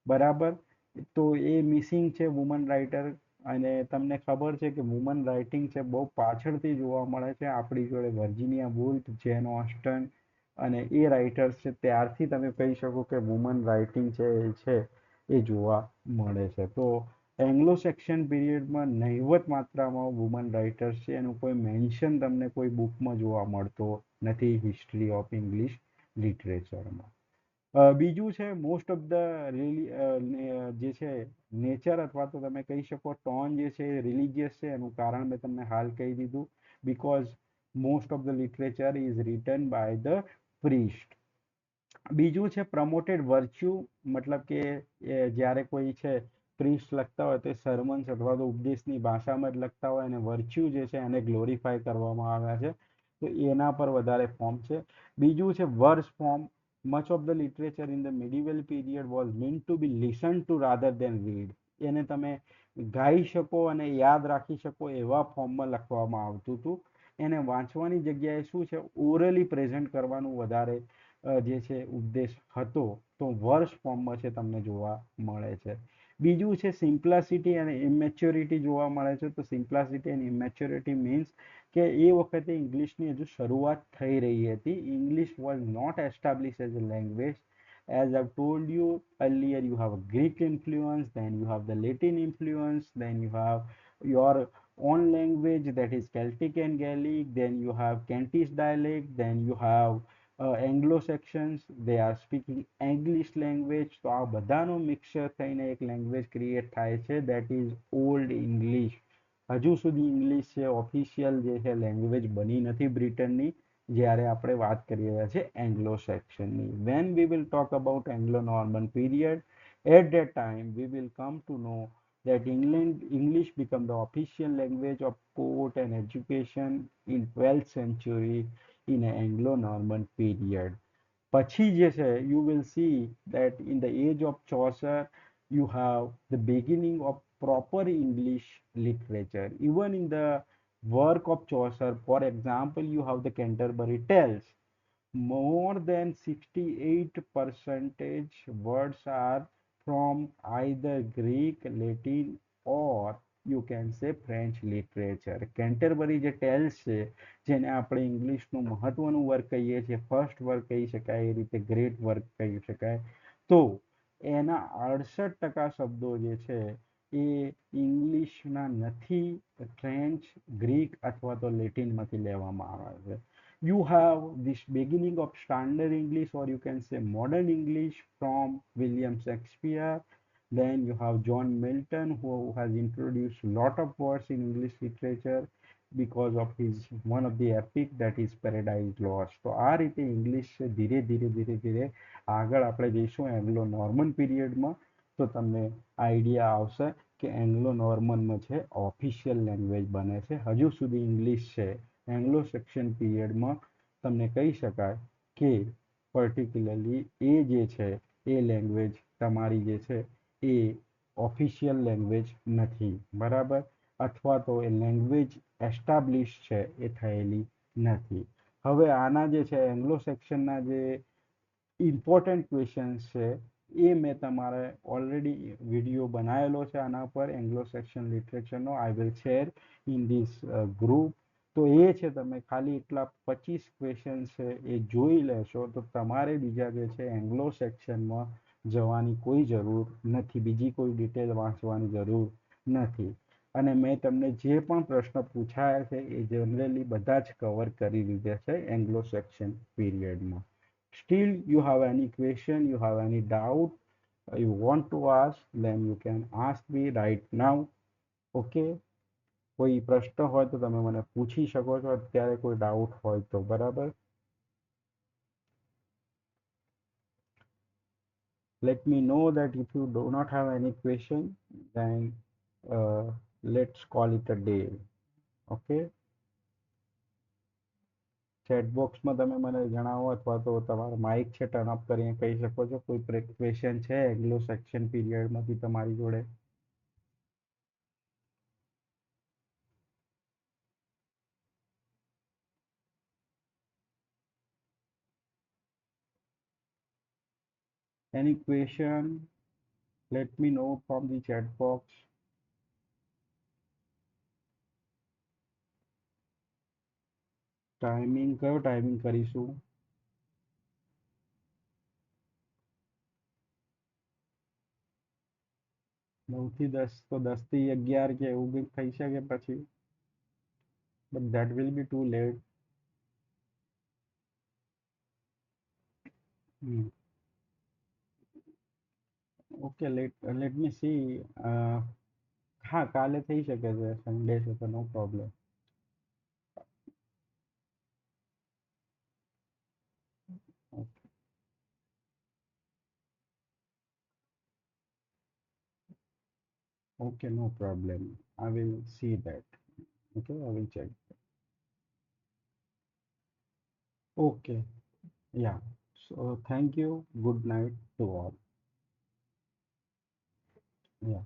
બરાબર, તો એ મિસિંગ છે વુમન રાઇટર. અને તમને ખબર છે કે વુમન રાઇટિંગ છે બહુ પાછળથી જોવા મળે છે. આપણી જોડે વર્જિનિયા વુલ્ફ, જેન ઓસ્ટન અને એ રાઇટર્સ છે ત્યારથી તમે કહી શકો કે વુમન રાઇટિંગ છે એ જોવા મળે છે. તો એંગ્લો સેક્શન પીરિયડમાં નહિવત માત્રામાં વુમન રાઇટર્સ છે, એનું કોઈ મેન્શન તમને કોઈ બુકમાં જોવા મળતો નથી હિસ્ટ્રી ઓફ ઇંગ્લિશ લિટરેચરમાં. બીજું છે મોસ્ટ ઓફ ધ જે છે નેચર અથવા તો તમે કહી શકો ટોન જે છે રિલિજિયસ છે. એનું કારણ મેં તમને હાલ કહી દીધું, because most of the literature is written by the priest. બીજું છે પ્રમોટેડ વર્ચ્યુ, મતલબ કે જ્યારે કોઈ છે પ્રીસ્ટ લખતા હોય તે સરમન્સ અથવા તો ઉપદેશની ભાષામાં જ લખતા હોય અને વર્ચ્યુ જે છે એને ગ્લોરીફાય કરવામાં આવ્યા છે, તો એના પર વધારે ફોર્મ છે. બીજું છે verse form. Much of the literature in the medieval period was meant to be listen to rather than read. એને તમે ગાઈ શકો અને યાદ રાખી શકો એવા ફોર્મમાં લખવામાં આવતું હતું. એને વાંચવાની જગ્યાએ શું છે ઓરલી પ્રેઝન્ટ કરવાનું વધારે જે છે ઉદ્દેશ હતો, તો વર્સ ફોર્મમાં છે તમને જોવા મળે છે. બીજું છે સિમ્પ્લાસિટી અને ઇમેચ્યોરિટી જોવા મળે છે. તો સિમ્પ્લાસિટી અને ઇમેચ્યોરિટી મીન્સ કે એ વખતે ઇંગ્લિશની હજુ શરૂઆત થઈ રહી હતી. English was not establish as a language. As I've told you earlier, you have a Greek influence, then you have the Latin influence, then you have your own language that is Celtic and Gaelic, then you have Kentish dialect, then you have Anglo-Saxons, they are speaking English language. તો આ બધાનો mixture થઈને એક language create થાય છે, that is old English. હજુ સુધી English છે ઓફિશિયલ જે છે લેંગ્વેજ બની નથી બ્રિટનની, જ્યારે આપણે વાત કરી રહ્યા છીએ એંગ્લો સેક્શનની. When we will talk about Anglo Norman period, at that time we will come to know that English became the official language of court and education in 12th century in an Anglo-Norman period. પછી જે છે you will see that in the age of Chaucer you have the beginning of proper English literature. Even in the work of Chaucer, for example, you have the Canterbury Tales. More than 68 percentage words are from either Greek, Latin or you can say French literature. કેન્ટરબરી જે tales છે જેને આપણે ઇંગ્લિશનું મહત્વનું work કહીએ છીએ, first work કહી શકાય, એ રીતે ગ્રેટ વર્ક કહી શકાય, તો એના 68% શબ્દો જે છે એ ઇંગ્લિશના નથી, ફ્રેન્ચ, ગ્રીક અથવા તો લેટિનમાંથી લેવામાં આવ્યા છે. You have this beginning of standard English or you can say modern English from William Shakespeare. Then you have John Milton who has introduced a lot of words in English literature because of his one of the epic that is Paradise Lost. તો આ રીતે English ધીરે ધીરે ધીરે ધીરે આગળ આપણે જઈશું એંગ્લો નોર્મન પીરિયડમાં, તો તમને આઈડિયા આવશે કે એંગ્લો નોર્મનમાં છે ઓફિશિયલ લેંગ્વેજ બને છે. હજુ સુધી ઇંગ્લિશ છે એંગ્લો સેક્શન પીરિયડમાં તમને કહી શકાય કે પર્ટિક્યુલરલી એ જે છે એ લેંગ્વેજ તમારી જે છે એ ઓફિશિયલ લેંગ્વેજ નથી. બરાબર, અથવા તો એ લેંગ્વેજ એસ્ટાબ્લિશ છે એ થયેલી નથી. હવે આના જે છે એંગ્લો સેક્શનના જે ઇમ્પોર્ટન્ટ ક્વેશ્ચન્સ છે એ મેં તમારે ઓલરેડી વિડીયો બનાવેલો છે આના પર એંગ્લો સેક્શન લિટરેચરનો. I will share in this group. તો એ છે તમે ખાલી એટલા 25 ક્વેશ્ચન છે એ જોઈ લેશો તો તમારે બીજા જે છે એંગ્લો સેક્શનમાં જવાની કોઈ જરૂર નથી, બીજી કોઈ ડિટેલ વાંચવાની જરૂર નથી. અને મેં તમને જે પણ પ્રશ્ન પૂછાયા છે એ જનરલી બધા જ કવર કરી લીધા છે એંગ્લો સેક્શન પીરિયડમાં. Still you have any question, you have any doubt, you want to ask, then you can ask me right now. Okay, કોઈ પ્રશ્ન હોય તો તમે મને પૂછી શકો છો અત્યારે, કોઈ ડાઉટ હોય તો. બરાબર, let me know that if you do not have any question, then let's call it a day. Okay, chat બોક્સમાં તમે મને જણાવો અથવા તો તમારો માઇક છે ટર્ન અપ કરીને કહી શકો છો કોઈ ક્વેશ્ચન છે એગ્લો સેક્શન પીરિયડમાંથી તમારી જોડે. Any question, let me know from the chat box. Timing કયો ટાઈમિંગ કરીશું? 9 થી 10 તો 10 થી 11 કે એવું કંઈક થઈ શકે પછી, but that will be too late. Okay, let me see. હા, કાલે થઈ શકે છે, સન્ડે છે તો no problem. Okay, no problem. I will see that. Okay, I will check. Okay, yeah. So thank you. Good night to all. Yeah.